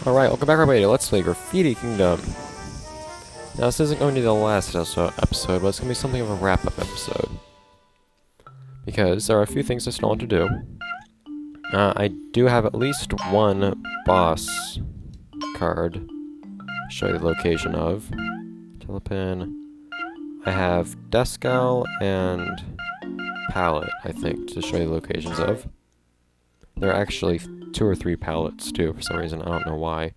Alright, welcome back everybody to Let's Play Graffiti Kingdom. Now this isn't going to be the last episode, but it's going to be something of a wrap-up episode. Because there are a few things I still want to do. I do have at least one boss card to show you the location of. Telepin. I have Descal and Pallet, I think, to show you the locations of. There are actually 2 or 3 pallets too, for some reason. I don't know why.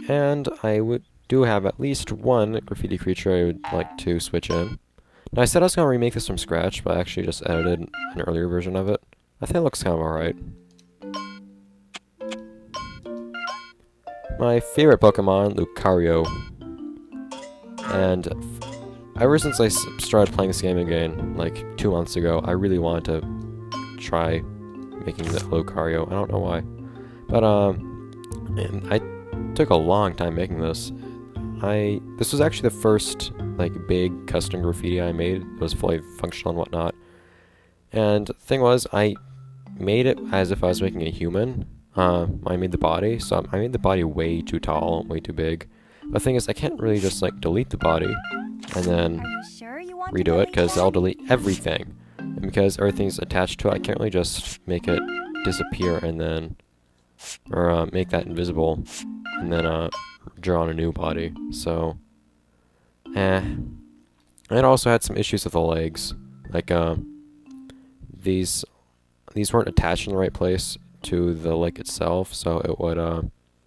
And I do have at least one graffiti creature I would like to switch in. Now I said I was going to remake this from scratch, but I actually just edited an earlier version of it. I think it looks kind of alright. My favorite Pokemon, Lucario. And ever since I started playing this game again, like 2 months ago, I really wanted to try making the Lucario. I don't know why. But, and I took a long time making this. This was actually the first, like, big custom graffiti I made. It was fully functional and whatnot. And the thing was, I made it as if I was making a human. I made the body, so I made the body way too tall, way too big. But the thing is, I can't really just, like, delete the body and then redo it, because I'll delete everything. And because everything's attached to it, I can't really just make it disappear and then, or make that invisible, and then draw on a new body. So, And it also had some issues with the legs. Like, these weren't attached in the right place to the leg itself, so it would,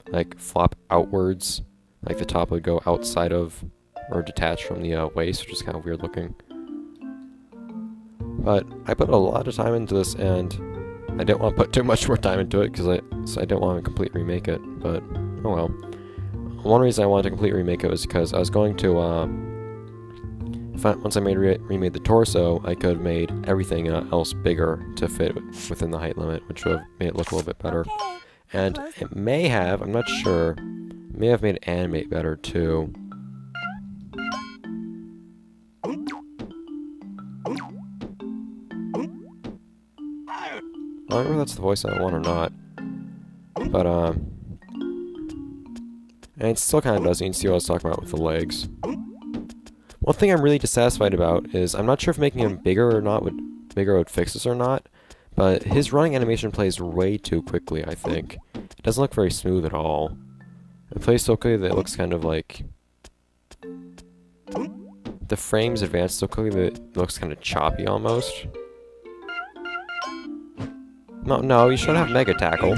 like, flop outwards. Like, the top would go outside of, or detach from the waist, which is kind of weird looking. But I put a lot of time into this, and I didn't want to put too much more time into it, because I didn't want to completely remake it, but oh well. One reason I wanted to completely remake it was because I was going to, once I remade the torso, I could have made everything else bigger to fit within the height limit, which would have made it look a little bit better. And it may have, I'm not sure, may have made animate better too. I don't know if that's the voice I want or not, but, and it still kind of does, you can see what I was talking about with the legs. One thing I'm really dissatisfied about is, I'm not sure if making him bigger or not would fix this or not, but his running animation plays way too quickly, I think. It doesn't look very smooth at all. It plays so quickly that it looks kind of like... The frames advance so quickly that it looks kind of choppy almost. No, you shouldn't have Mega Tackle.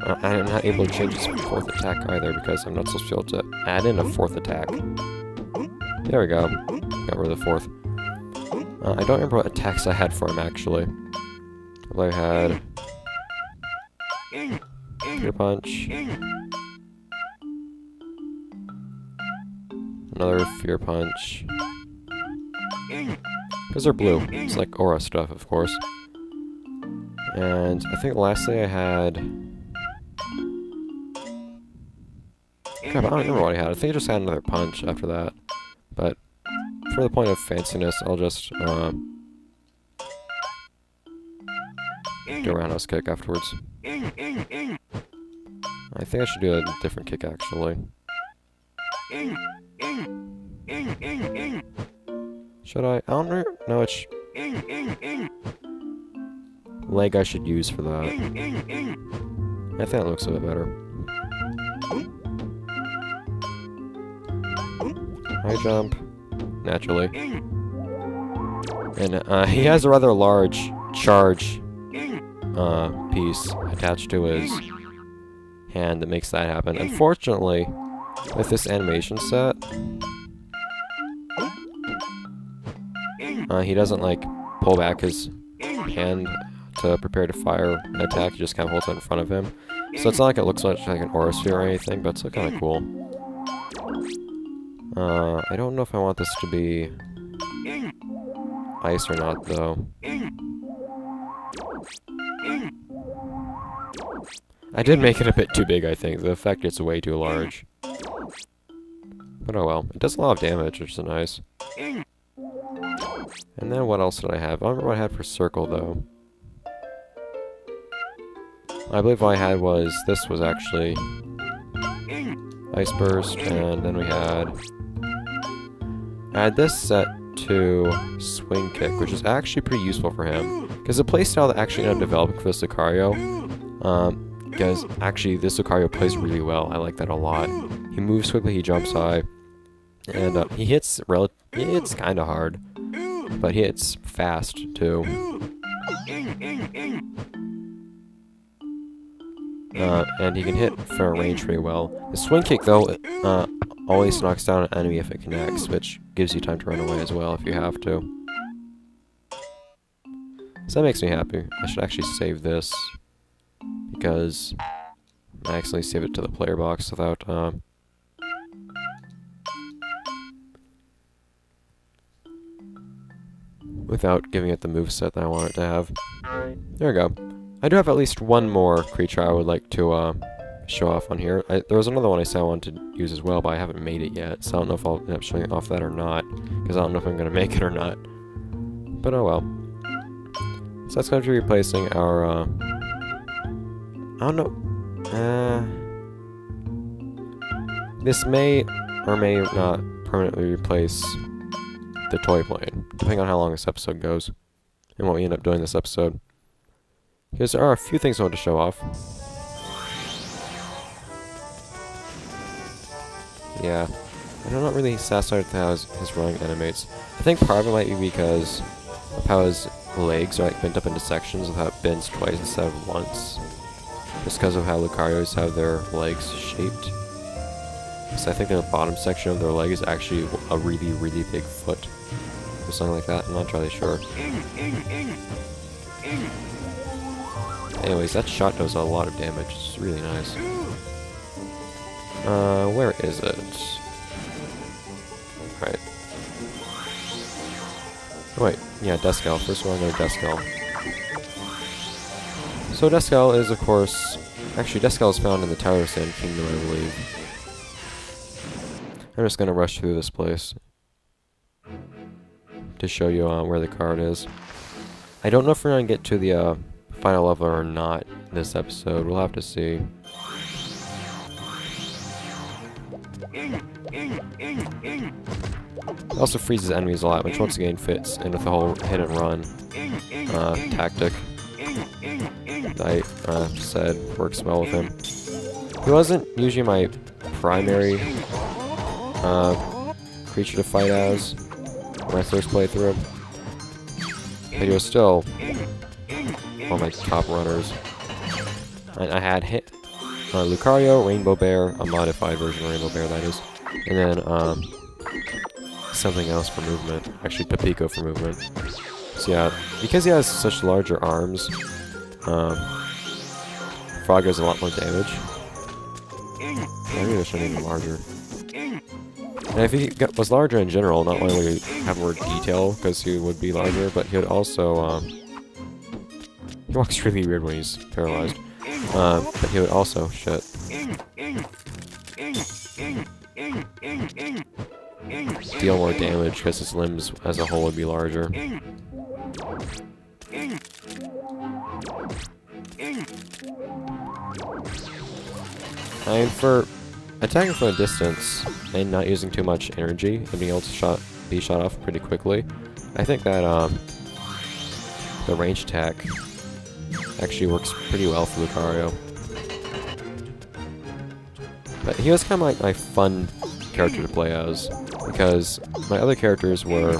I'm not able to change his 4th attack either, because I'm not supposed to be able to add in a 4th attack. There we go. Got rid of the 4th. I don't remember what attacks I had for him, actually. I had... Fear Punch. Another Fear Punch. Because they're blue. It's like aura stuff, of course. And I think lastly I had... Crap, I don't remember what I had. I think I just had another punch after that. But for the point of fanciness, I'll just do a roundhouse kick afterwards. I think I should do a different kick, actually. Should I? I don't know. No, it's... leg I should use for that. I think that looks a bit better. High jump. Naturally. And, he has a rather large charge, piece attached to his hand that makes that happen. Unfortunately, with this animation set, he doesn't, like, pull back his hand to prepare to fire an attack, he just kind of holds it in front of him. So it's not like it looks much like an aura sphere or anything, but it's still kind of cool. I don't know if I want this to be ice or not, though. I did make it a bit too big, I think. The effect is way too large. But oh well. It does a lot of damage, which is nice. And then what else did I have? I don't remember what I had for circle, though. I believe all I had was, this was actually Ice Burst, and then I had this set to Swing Kick, which is actually pretty useful for him. Because the playstyle that actually ended up developing for this Lucario, because actually this Lucario plays really well. I like that a lot. He moves quickly, he jumps high, and he hits kind of hard, but he hits fast too. And he can hit for a range pretty well. The Swing Kick, though, always knocks down an enemy if it connects, which gives you time to run away as well if you have to. So that makes me happy. I should actually save this, because I accidentally saved it to the player box without, giving it the moveset that I want it to have. There we go. I do have at least one more creature I would like to show off on here. There was another one I said I wanted to use as well, but I haven't made it yet, so I don't know if I'll end up showing off that or not, because I don't know if I'm going to make it or not. But oh well. So that's going to be replacing our, I don't know, this may or may not permanently replace the toy plane, depending on how long this episode goes, and what we end up doing this episode. Because there are a few things I want to show off. Yeah, I'm not really satisfied with how his running animates. I think part of it might be because of how his legs are like bent up into sections, of how it bends twice instead of once. Just because of how Lucarios have their legs shaped. So I think the bottom section of their leg is actually a really, really big foot. Or something like that, I'm not entirely sure. Anyways, that shot does a lot of damage, it's really nice. Where is it? Right. Oh, wait, yeah, Descal. First one, I'm going to Descal. So Descal is, of course... Actually, Descal is found in the Tower of Sand Kingdom, I believe. I'm just going to rush through this place to show you where the card is. I don't know if we're going to get to the final level or not this episode. We'll have to see. It also freezes enemies a lot, which once again fits in with the whole hit and run tactic that I said works well with him. He wasn't usually my primary creature to fight as when I first played through him, but he was still one of my top runners. I had Lucario, Rainbow Bear, a modified version of Rainbow Bear that is, and then something else for movement, actually Papico for movement. So yeah, because he has such larger arms, Frog does a lot more damage. Maybe this should even larger. And if he was larger in general, not only would he have more detail, because he would be larger, but he would also, he walks really weird when he's paralyzed. But he would also, deal more damage, because his limbs as a whole would be larger. And for attacking from a distance and not using too much energy and being able to be shot off pretty quickly, I think that the range attack actually works pretty well for Lucario. But he was kind of like my fun character to play as, because my other characters were,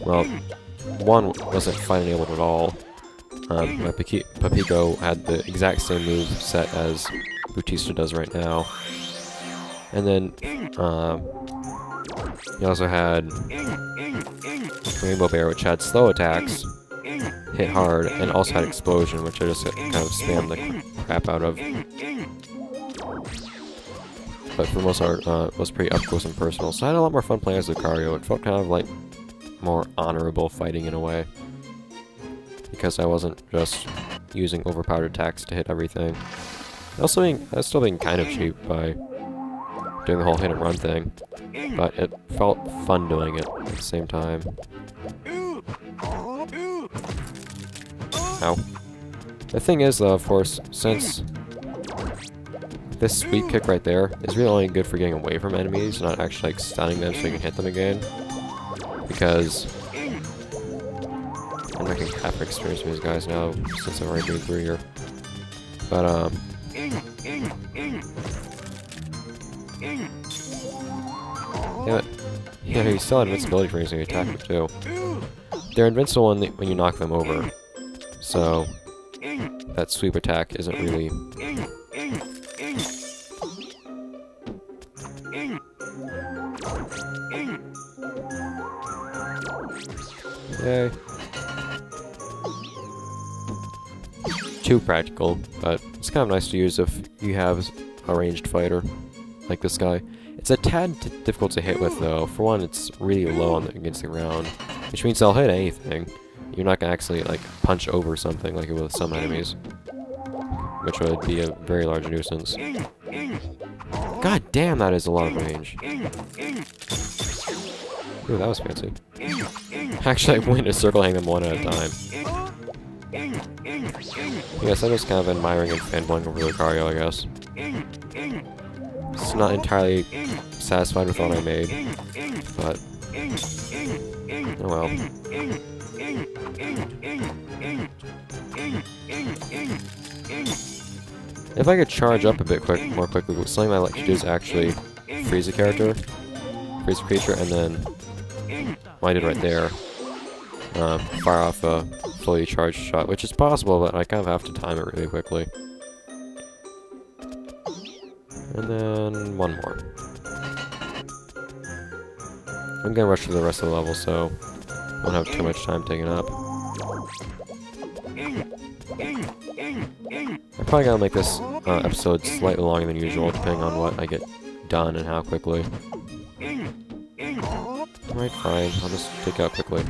well, one wasn't fun enabled at all. My Papico had the exact same move set as Bautista does right now. And then, he also had Rainbow Bear, which had slow attacks, hit hard, and also had Explosion, which I just kind of spammed the crap out of. But for the most part, it was pretty up close and personal. So I had a lot more fun playing as Lucario. It felt kind of like more honorable fighting in a way, because I wasn't just using overpowered attacks to hit everything. Also, I was still being kind of cheap by doing the whole hit and run thing, but it felt fun doing it at the same time. Ow. The thing is, though, of course, since this sweep kick right there is really only good for getting away from enemies, not actually like stunning them so you can hit them again. Because I'm not getting half experience with these guys now since I've already been through here. But yeah, you still have invincibility for using attack them too. They're invincible when you knock them over, so that sweep attack isn't really. Yay. Too practical, but it's kind of nice to use if you have a ranged fighter like this guy. It's a tad difficult to hit with, though. For one, it's really low against the ground, which means they'll hit anything. You're not gonna actually like punch over something like it will with some enemies, which would be a very large nuisance. God damn, that is a lot of range. Ooh, that was fancy. Actually, I went in a circle, hang them one at a time. Yes, I'm just kind of admiring and fanboying over Lucario, I guess. It's not entirely satisfied with what I made, but oh well. If I could charge up a bit more quickly, something I like to do is actually freeze a character, freeze a creature, and then what I did right there, fire off a fully charged shot, which is possible, but I kind of have to time it really quickly. And then one more. I'm gonna rush through the rest of the level, so I won't have too much time taken up. I'm probably gonna make this episode slightly longer than usual, depending on what I get done and how quickly. Alright, fine. I'll just take it out quickly.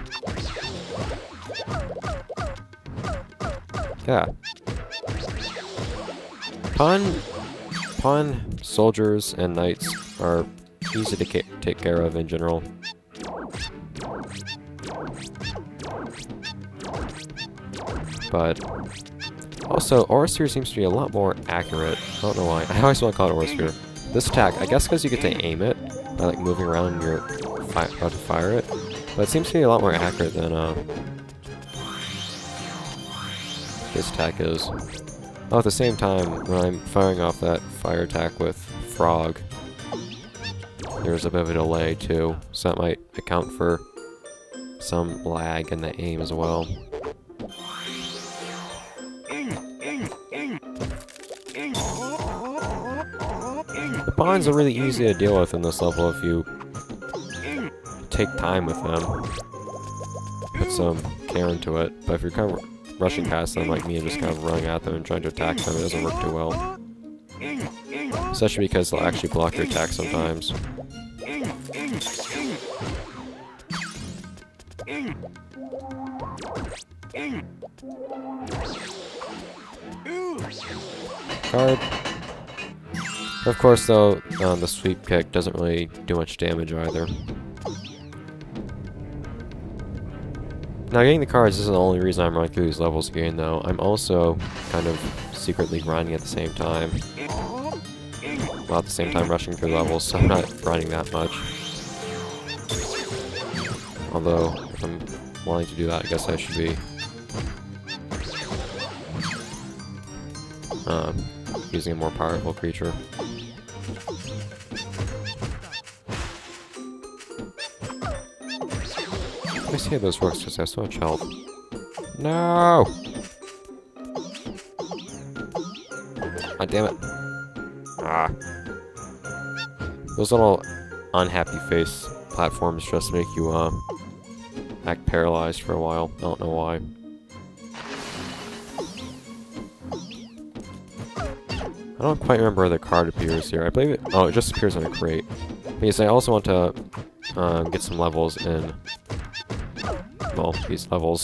Yeah. Pawn soldiers and knights are easy to take care of in general. But also, Aura Sphere seems to be a lot more accurate. I don't know why. I always want to call it Aura Sphere. This attack, I guess because you get to aim it by like moving around and you're about to fire it. But it seems to be a lot more accurate than this attack is. Oh, at the same time, when I'm firing off that fire attack with Frog, there's a bit of a delay too, so that might account for some lag in the aim as well. The bonds are really easy to deal with in this level if you take time with them, put some care into it, but if you're kind of rushing past them like me and just kind of running at them and trying to attack them, it doesn't work too well. Especially because they'll actually block your attack sometimes. Card. Of course, though, the sweep kick doesn't really do much damage either. Now, getting the cards isn't the only reason I'm running through these levels again, though. I'm also kind of secretly grinding at the same time. While at the same time rushing through levels, so I'm not grinding that much. Although, if I'm wanting to do that, I guess I should be using a more powerful creature. Let me see how this works, because I have so much health. No! Ah, damn it. Ah. Those little unhappy face platforms just make you, act paralyzed for a while. I don't know why. I don't quite remember where the card appears here. I believe it... Oh, it just appears in a crate. Because I also want to, get some levels in... Well, these levels.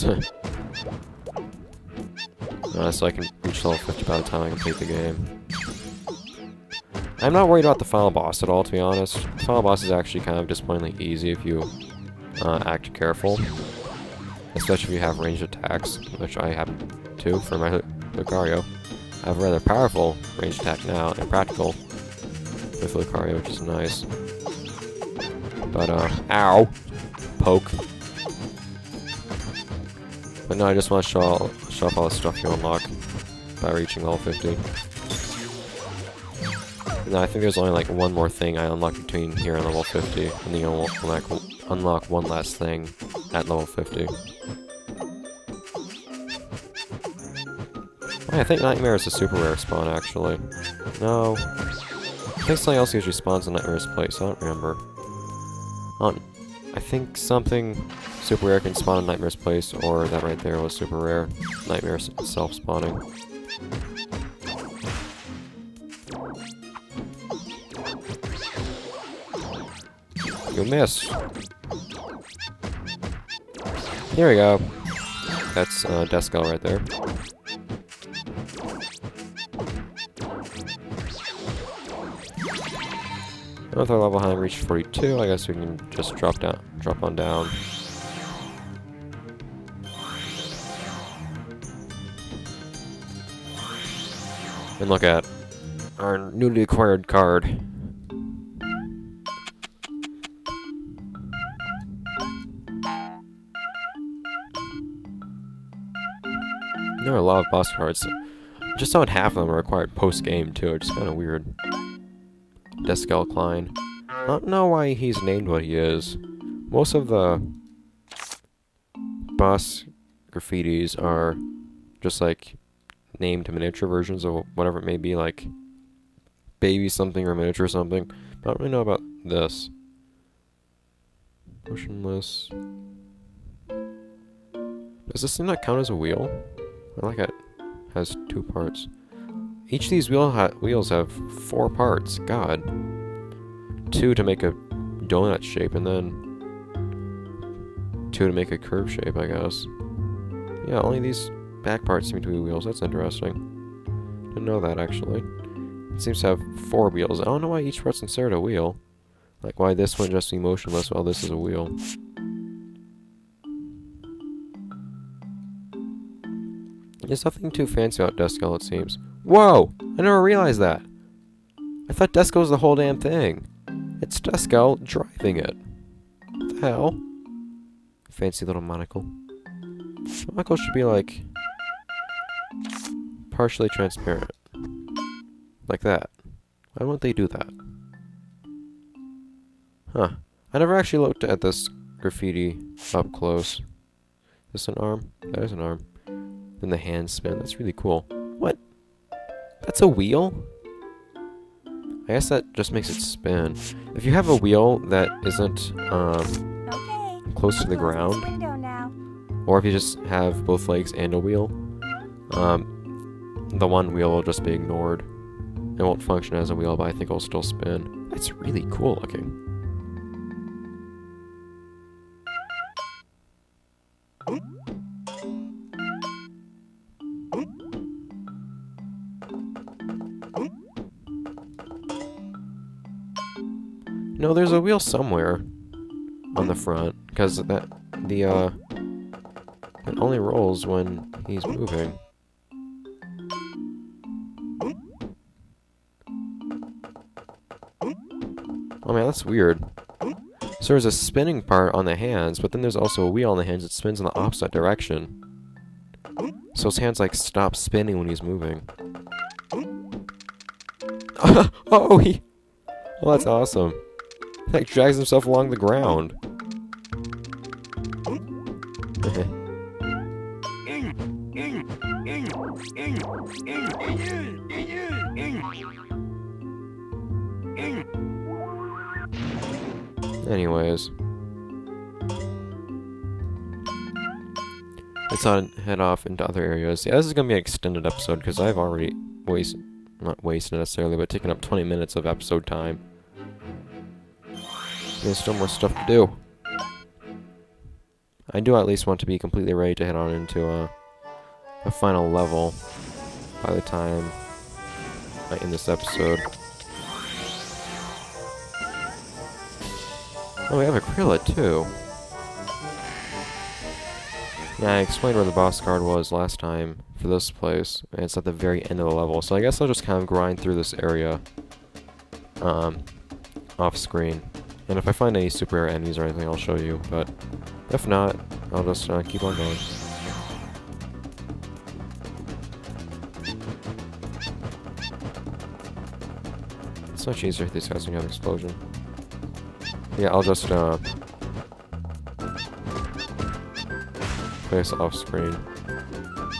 So I can reach level 50 by the time I complete the game. I'm not worried about the final boss at all, to be honest. The final boss is actually kind of disappointingly easy if you act careful. Especially if you have ranged attacks, which I happen to for my Lucario. I have a rather powerful ranged attack now, and practical with Lucario, which is nice. But, ow! Poke. But no, I just want to show off all the stuff you unlock by reaching level 50. And I think there's only like one more thing I unlock between here and level 50, and then you'll unlock one last thing at level 50. I think Nightmare is a super rare spawn, actually. No. I think something else usually spawns in Nightmare's place, I don't remember. I think something super rare can spawn in Nightmare's place, or that right there was super rare. Nightmare self-spawning. You missed. Here we go. That's Descal right there. With our level having reached 42, I guess we can just drop on down. And look at our newly acquired card. There are a lot of boss cards. Just about half of them are acquired post-game too, which is kind of weird. Descal Klein. I don't know why he's named what he is. Most of the boss graffitis are just like named miniature versions of whatever it may be, like baby something or miniature something. But I don't really know about this. Motionless. Does this thing not count as a wheel? I like it. Has 2 parts. Each of these wheels have 4 parts. God. 2 to make a donut shape, and then 2 to make a curve shape, I guess. Yeah, only these back parts seem to be wheels. That's interesting. Didn't know that, actually. It seems to have 4 wheels. I don't know why each part's considered a wheel. Like, why this one just be motionless while this is a wheel. There's nothing too fancy about Descal, it seems. Whoa! I never realized that! I thought Descal was the whole damn thing. It's Descal driving it. What the hell? Fancy little monocle. Monocle should be like partially transparent. Like that. Why won't they do that? Huh. I never actually looked at this graffiti up close. Is this an arm? That is an arm. Then the hands spin. That's really cool. What? That's a wheel? I guess that just makes it spin. If you have a wheel that isn't close to the ground, or if you just have both legs and a wheel, the one wheel will just be ignored. It won't function as a wheel, but I think it'll still spin. That's really cool looking. No, there's a wheel somewhere on the front, because it only rolls when he's moving. Oh man, that's weird. So there's a spinning part on the hands, but then there's also a wheel on the hands that spins in the opposite direction. So his hands like stop spinning when he's moving. Oh, well, that's awesome. He like drags himself along the ground. Anyways, let's head off into other areas. Yeah, this is gonna be an extended episode because I've already not wasted necessarily, but taken up 20 minutes of episode time. There's still more stuff to do. I do at least want to be completely ready to head on into a final level by the time I end this episode. Oh, we have Aquila too. Yeah, I explained where the boss card was last time for this place, and it's at the very end of the level, so I guess I'll just kind of grind through this area, off screen. And if I find any super rare enemies or anything, I'll show you, but if not, I'll just keep on going. It's much easier with these guys when you have an explosion. Yeah, I'll just, place off screen.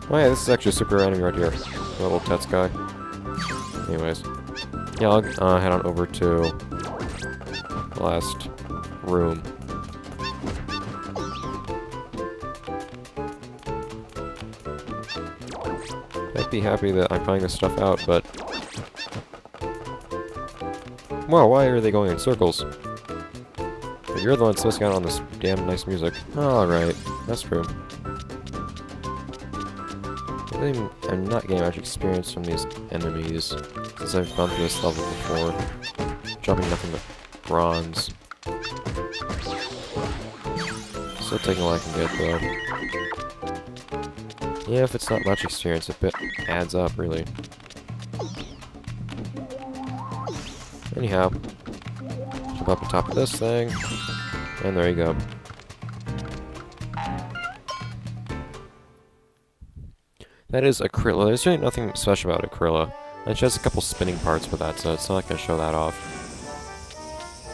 Oh yeah, this is actually a super rare enemy right here. The little Tets guy. Anyways. Yeah, I'll head on over to the last room. I'd be happy that I'm finding this stuff out, but... Wow, why are they going in circles? You're the one supposed to get on this damn nice music. Alright, that's true. I'm not getting much experience from these enemies, since I've gone through this level before. Dropping nothing but bronze. Still taking what I can get, though. Yeah, if it's not much experience, it adds up, really. Anyhow, jump up on top of this thing, and there you go. That is Aquila. There's really nothing special about Aquila. And she has a couple spinning parts with that, so it's not like going to show that off.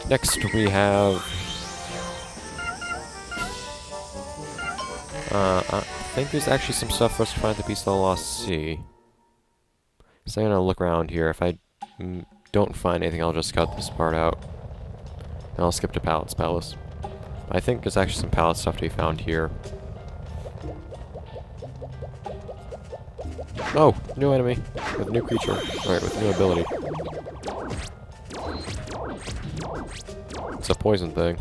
Next we have... I think there's actually some stuff for us to find at the Piece of the Lost Sea. So I'm going to look around here. If I don't find anything, I'll just cut this part out. And I'll skip to Pallet's Palace. I think there's actually some Pallet stuff to be found here. Oh, new enemy with a new creature. Alright, with a new ability. It's a poison thing.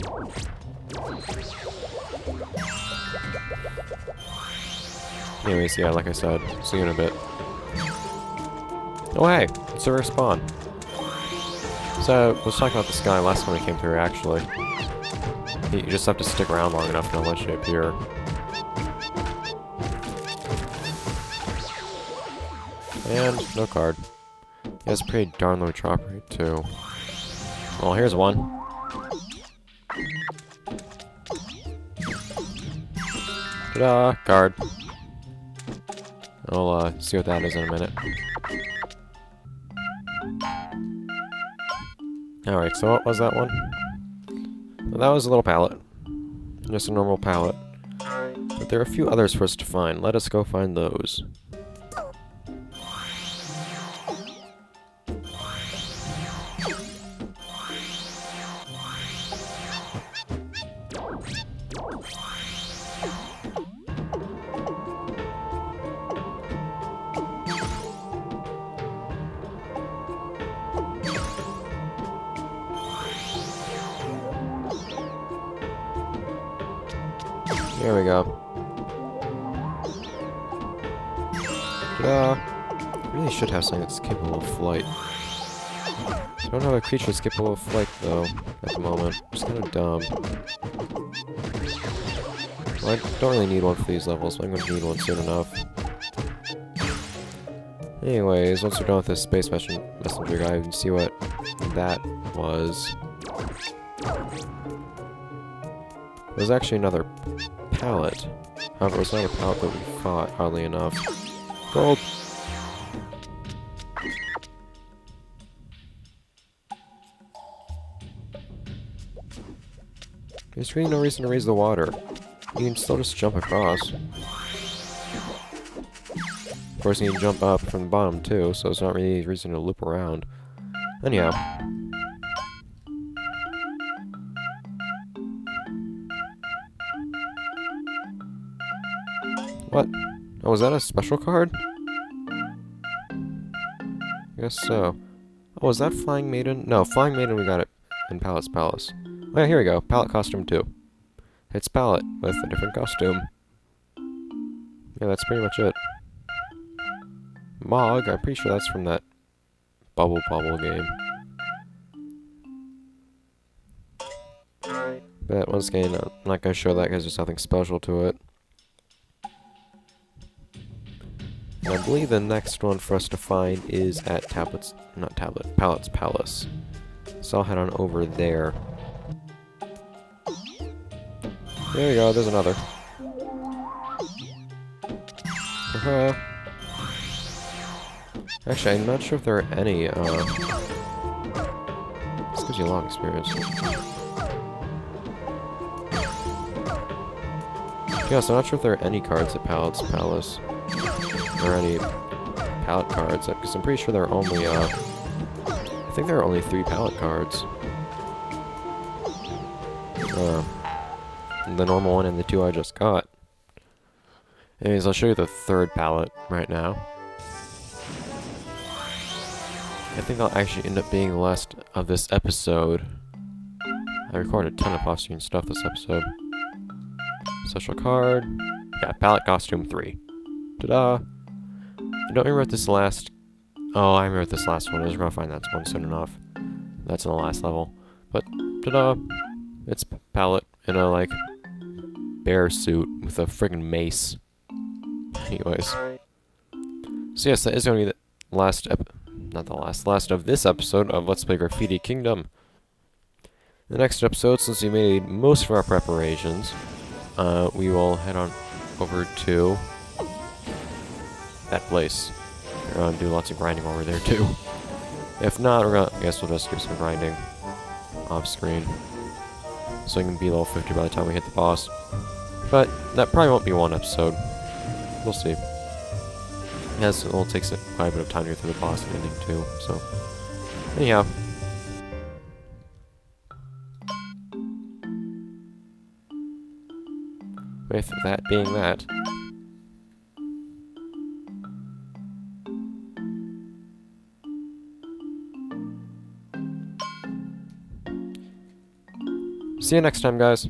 Anyways, yeah, like I said, see you in a bit. Oh hey, it's a rare spawn. So, I was talking about this guy last time I came through, actually. You just have to stick around long enough and it'll eventually appear. And no card. He has a pretty darn low drop rate, too. Well, here's one. Ta-da! Card. I'll see what that is in a minute. Alright, so what was that one? Well, that was a little pallet. Just a normal pallet. But there are a few others for us to find. Let us go find those. There we go. Ta-da! Really should have something that's capable of flight. I don't have a creature that's capable of flight, though, at the moment. It's kind of dumb. Well, I don't really need one for these levels, but I'm going to need one soon enough. Anyways, once we're done with this space messenger guy, we can see what that was. There's actually another pallet. However, it's not a pallet that we fought, oddly enough. Gold! There's really no reason to raise the water. You can still just jump across. Of course, you can jump up from the bottom, too, so it's not really a reason to loop around. Anyhow. What? Oh, was that a special card? I guess so. Oh, was that Flying Maiden? No, Flying Maiden we got it in Pallet's Palace. Oh yeah, here we go. Pallet costume 2. It's Pallet with a different costume. Yeah, that's pretty much it. Mog, I'm pretty sure that's from that Bubble game. But once again, I'm not going to show that because there's nothing special to it. And I believe the next one for us to find is at Pallet's Palace. So I'll head on over there. There you go, there's another. Actually, I'm not sure if there are any, this gives you a lot of experience. Yeah, so I'm not sure if there are any cards at Pallet's Palace. Or any pallet cards, because I'm pretty sure there are only, I think there are only 3 pallet cards. The normal one and the 2 I just got. Anyways, I'll show you the 3rd pallet right now. I think that'll actually end up being the last of this episode. I recorded a ton of off-screen stuff this episode. Special card. Yeah, pallet costume 3. Ta-da! I don't remember what this last... Oh, I remember what this last one is. We're gonna find that one soon enough. That's in the last level. But, ta-da! It's Pallet in a, like, bear suit with a friggin' mace. Anyways. So yes, that is gonna be the last last of this episode of Let's Play Graffiti Kingdom. The next episode, since we made most of our preparations, we will head on over to that place. We're gonna do lots of grinding over there too. If not, I guess we'll just do some grinding off screen, so we can be level 50 by the time we hit the boss. But that probably won't be one episode. We'll see. Yes, it will take quite a bit of time to get through the boss and ending too. So, anyhow. With that being that. See you next time, guys.